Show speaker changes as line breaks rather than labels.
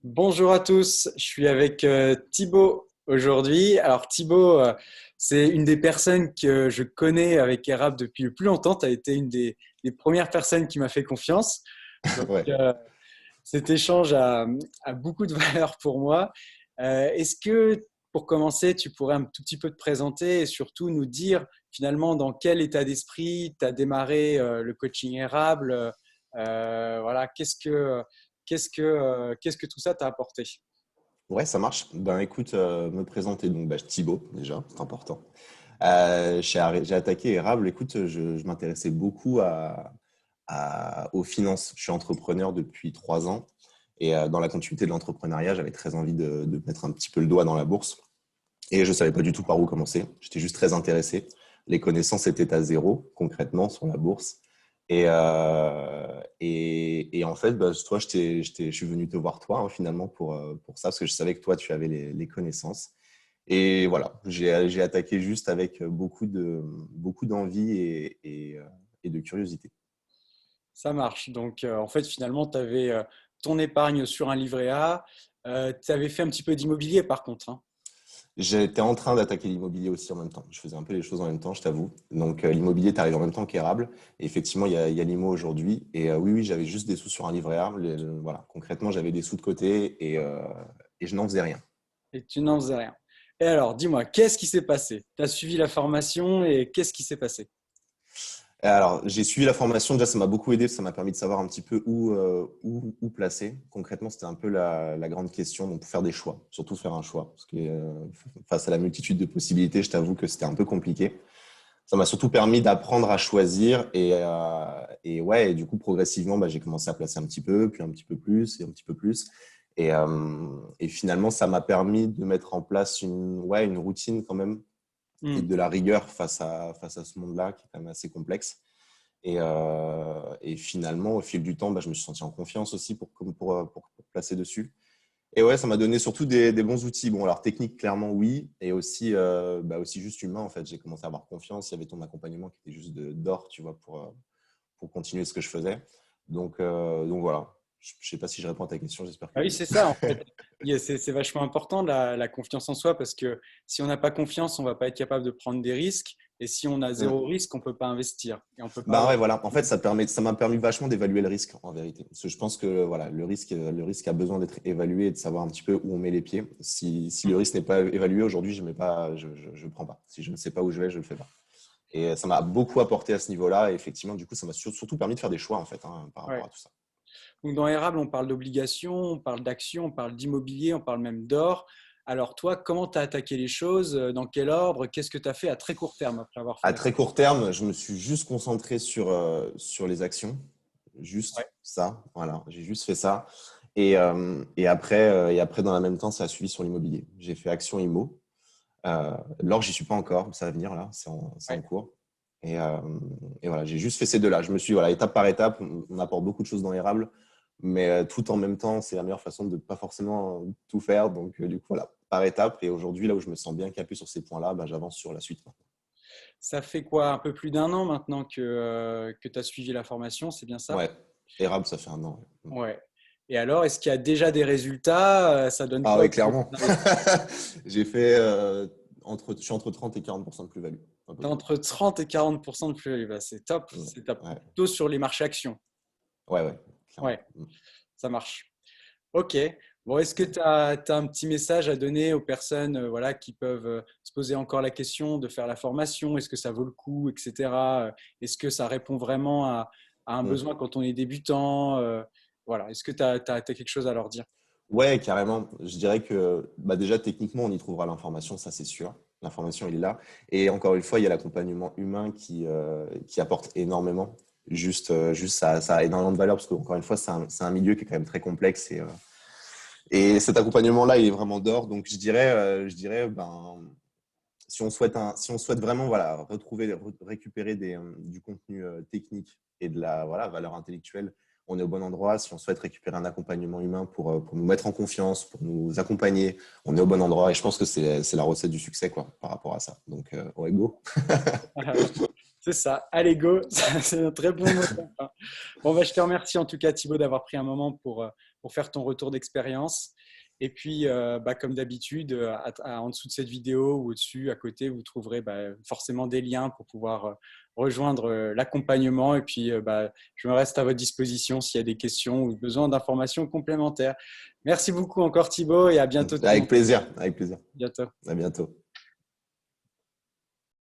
Bonjour à tous, je suis avec Thibaut aujourd'hui. Alors Thibaut, c'est une des personnes que je connais avec Erab depuis le plus longtemps. Tu as été une des premières personnes qui m'a fait confiance. Donc
Ouais,
cet échange a beaucoup de valeur pour moi. Est-ce que pour commencer, tu pourrais un tout petit peu te présenter et surtout nous dire finalement dans quel état d'esprit tu as démarré le coaching érable. Voilà, qu'est-ce que tout ça t'a apporté?
ouais, ça marche. Ben écoute, me présenter donc Thibaut déjà, c'est important. J'ai attaqué Érable. Écoute, je m'intéressais beaucoup aux finances. Je suis entrepreneur depuis 3 ans et dans la continuité de l'entrepreneuriat, j'avais très envie de mettre un petit peu le doigt dans la bourse et je savais pas du tout par où commencer. J'étais juste très intéressé. Les connaissances étaient à zéro concrètement sur la bourse. Et en fait, toi, je suis venu te voir toi finalement pour ça, parce que je savais que toi, tu avais les connaissances. Et voilà, j'ai attaqué juste avec beaucoup d'envie et de curiosité.
Ça marche. Donc, en fait, finalement, tu avais ton épargne sur un livret A. Tu avais fait un petit peu d'immobilier, par contre, hein.
J'étais en train d'attaquer l'immobilier aussi en même temps. Je faisais un peu les choses en même temps, je t'avoue. Donc, l'immobilier, tu arrives en même temps qu'Érable. Et effectivement, il y a l'IMO aujourd'hui. Et oui, oui, j'avais juste des sous sur un livret A. Voilà, concrètement, j'avais des sous de côté et je n'en faisais rien.
Et tu n'en faisais rien. Et alors, dis-moi, qu'est-ce qui s'est passé? Tu as suivi la formation et qu'est-ce qui s'est passé?
Alors, j'ai suivi la formation. Déjà, ça m'a beaucoup aidé. Ça m'a permis de savoir un petit peu où placer. Concrètement, c'était un peu la grande question. Donc, pour faire des choix, surtout faire un choix. Parce que face à la multitude de possibilités, je t'avoue que c'était un peu compliqué. Ça m'a surtout permis d'apprendre à choisir. Et ouais, et du coup, progressivement, j'ai commencé à placer un petit peu, puis un petit peu plus et un petit peu plus. Et finalement, ça m'a permis de mettre en place une routine quand même et
Hmm.
de la rigueur face à ce monde-là qui est quand même assez complexe. Et finalement, au fil du temps, je me suis senti en confiance aussi pour placer dessus. Et ouais, ça m'a donné surtout des bons outils. Bon, alors technique, clairement, oui. Et aussi, aussi juste humain, en fait. J'ai commencé à avoir confiance. Il y avait ton accompagnement qui était juste d'or, tu vois, pour continuer ce que je faisais. Donc voilà. Je ne sais pas si je réponds à ta question, j'espère que
Ah oui,
oui.
c'est ça, en fait. C'est vachement important, la confiance en soi, parce que si on n'a pas confiance, on ne va pas être capable de prendre des risques. Et si on a
Mm.
zéro risque, on ne peut pas investir. Et on ne peut pas
Bah
avoir.
ouais, voilà. En fait, ça m'a permis vachement d'évaluer le risque, en vérité. Parce que je pense que voilà, le risque a besoin d'être évalué et de savoir un petit peu où on met les pieds. Si le risque n'est pas évalué aujourd'hui, je mets pas, je prends pas. Si je ne sais pas où je vais, je le fais pas. Et ça m'a beaucoup apporté à ce niveau-là. Et effectivement, du coup, ça m'a surtout permis de faire des choix, en fait, par rapport
Ouais.
à tout ça.
Donc dans Érable, on parle d'obligations, on parle d'actions, on parle d'immobilier, on parle même d'or. Alors toi, comment tu as attaqué les choses? Dans quel ordre? Qu'est-ce que tu as fait à très court terme après avoir fait
À
la
très
formation?
court terme, je me suis juste concentré sur les actions.
Ouais.
Juste ça. Voilà. J'ai juste fait ça. Et après, dans le même temps, ça a suivi sur l'immobilier. J'ai fait action IMO. L'or, j'y suis pas encore. Ça va venir là. C'est en
Ouais.
cours. Et voilà, j'ai juste fait ces deux-là. Je me suis dit, voilà, étape par étape, on apporte beaucoup de choses dans Érable, mais tout en même temps, c'est la meilleure façon de ne pas forcément tout faire. Donc, du coup, voilà, par étape. Et aujourd'hui, là où je me sens bien capé sur ces points-là, j'avance sur la suite.
Ça fait quoi? Un peu plus d'un an maintenant que tu as suivi la formation, c'est bien ça?
Ouais, Érable, ça fait un an. Ouais.
Ouais. Et alors, est-ce qu'il y a déjà des résultats? Ça donne
Ah
quoi
oui,
au niveau
clairement.
des investissements?
J'ai fait je suis entre 30 et 40% de plus-value, à peu
T'as
près.
entre 30 et 40% de plus. Bah, c'est top,
Ouais,
c'est top.
ouais,
Plutôt sur les marchés actions.
ouais, ouais, clairement.
Ouais, ça marche. Ok. Bon, est-ce que tu as un petit message à donner aux personnes voilà, qui peuvent se poser encore la question de faire la formation? Est-ce que ça vaut le coup, etc. Est-ce que ça répond vraiment à un
Mm.
besoin quand on est débutant? Voilà. Est-ce que tu as quelque chose à leur dire?
Ouais, carrément. Je dirais que déjà, techniquement, on y trouvera l'information, ça c'est sûr. L'information, il est là. Et encore une fois, il y a l'accompagnement humain qui apporte énormément. Juste ça a énormément de valeur parce qu'encore une fois, c'est un milieu qui est quand même très complexe. Et cet accompagnement-là, il est vraiment d'or. Donc, je dirais si on souhaite vraiment voilà, récupérer du contenu technique et de la valeur intellectuelle, on est au bon endroit. Si on souhaite récupérer un accompagnement humain pour nous mettre en confiance, pour nous accompagner, on est au bon endroit. Et je pense que c'est la recette du succès quoi, par rapport à ça. Donc, ouais, go.
C'est ça. Allez, go. C'est un très bon mot de la fin. Bon, bah, je te remercie en tout cas, Thibaut, d'avoir pris un moment pour faire ton retour d'expérience. Et puis, comme d'habitude, en dessous de cette vidéo ou au-dessus, à côté, vous trouverez forcément des liens pour pouvoir rejoindre l'accompagnement. Et puis, je me reste à votre disposition s'il y a des questions ou besoin d'informations complémentaires. Merci beaucoup encore Thibaut et à bientôt tout le
Avec
monde.
plaisir, avec plaisir.
À bientôt.
À bientôt.